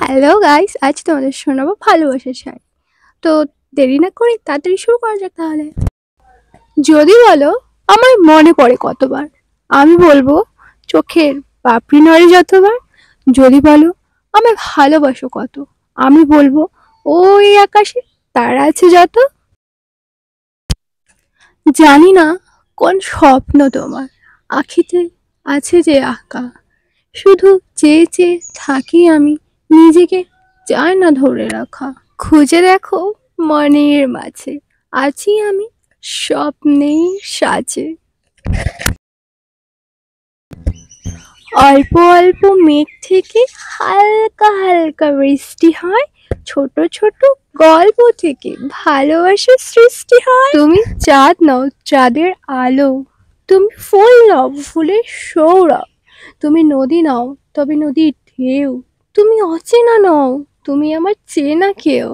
Hello guys, আজ তোমাদের শোনাবো ভালোবাসার শাড়ি। তো দেরি না করে তাড়াতাড়ি শুরু করা যাক তাহলে। যদি বলো আমার মনে পড়ে কতবার, আমি বলবো চোখের পাপড়ি নড়ে যতবার। যদি বলো আমায় ভালোবাসো কত, আমি বলবো ওই আকাশে তারা আছে যত। জানি না কোন স্বপ্ন তোমার আখিতে আছে যে আঁকা, শুধু চেয়ে চেয়ে থাকি আমি, নিজেকে চায় না ধরে রাখা। খুঁজে দেখো মনের মাঝে, আছি আমি স্বপ্নের সাজে। অল্প অল্প মেঘ থেকে হালকা হালকা বৃষ্টি হয়, ছোট ছোট গল্প থেকে ভালোবাসার সৃষ্টি হয়। তুমি চাঁদ নাও চাঁদের আলো, তুমি ফুল নাও ফুলের সৌরভ, তুমি নদী নাও তবে নদীর ঢেউ, তুমি অচেনা নও তুমি আমার চেনা কেউ।